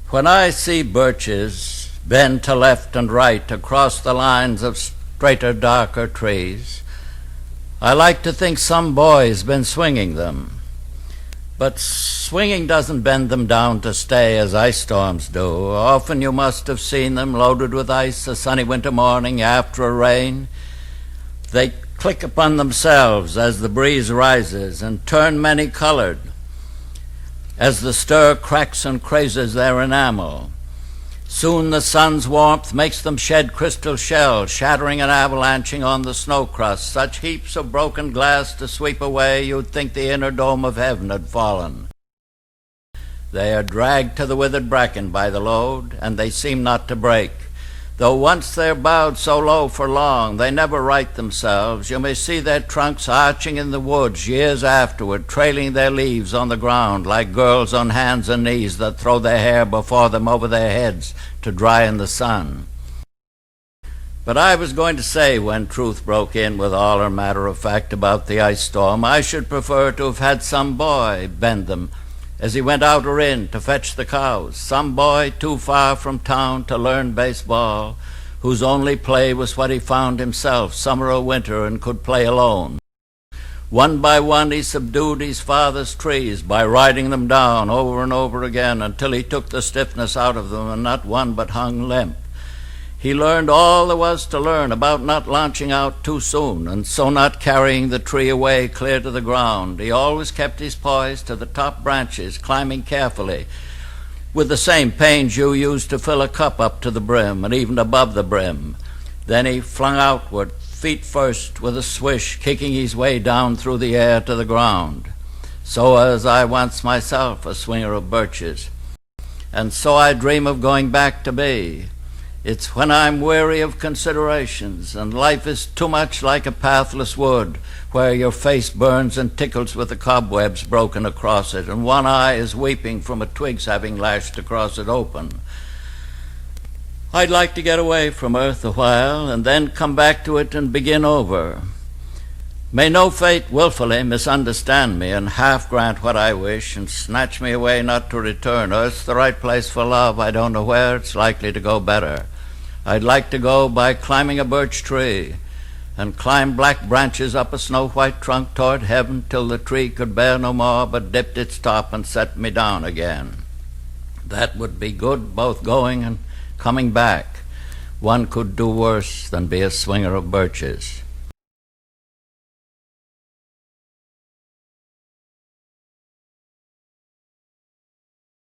When I see birches bend to left and right across the lines of straighter, darker trees, I like to think some boy's been swinging them. But swinging doesn't bend them down to stay as ice storms do. Often you must have seen them loaded with ice a sunny winter morning after a rain. They click upon themselves as the breeze rises and turn many-colored as the stir cracks and crazes their enamel. Soon the sun's warmth makes them shed crystal shells, shattering and avalanching on the snow-crust, such heaps of broken glass to sweep away you'd think the inner dome of heaven had fallen. They are dragged to the withered bracken by the load, and they seem not to break. Though once they're bowed so low for long, they never right themselves. You may see their trunks arching in the woods years afterward, trailing their leaves on the ground like girls on hands and knees that throw their hair before them over their heads to dry in the sun. But I was going to say, when truth broke in with all her matter of fact about the ice storm, I should prefer to have had some boy bend them as he went out or in to fetch the cows, some boy too far from town to learn baseball, whose only play was what he found himself, summer or winter, and could play alone. One by one he subdued his father's trees by riding them down over and over again until he took the stiffness out of them, and not one but hung limp. He learned all there was to learn about not launching out too soon, and so not carrying the tree away clear to the ground. He always kept his poise to the top branches, climbing carefully, with the same pains you use to fill a cup up to the brim, and even above the brim. Then he flung outward, feet first, with a swish, kicking his way down through the air to the ground. So was I once myself a swinger of birches, and so I dream of going back to be. It's when I'm weary of considerations, and life is too much like a pathless wood, where your face burns and tickles with the cobwebs broken across it, and one eye is weeping from a twig's having lashed across it open. I'd like to get away from earth a while, and then come back to it and begin over. May no fate wilfully misunderstand me, and half grant what I wish, and snatch me away not to return. Earth's the right place for love. I don't know where it's likely to go better. I'd like to go by climbing a birch tree, and climb black branches up a snow-white trunk toward heaven till the tree could bear no more, but dipped its top and set me down again. That would be good, both going and coming back. One could do worse than be a swinger of birches.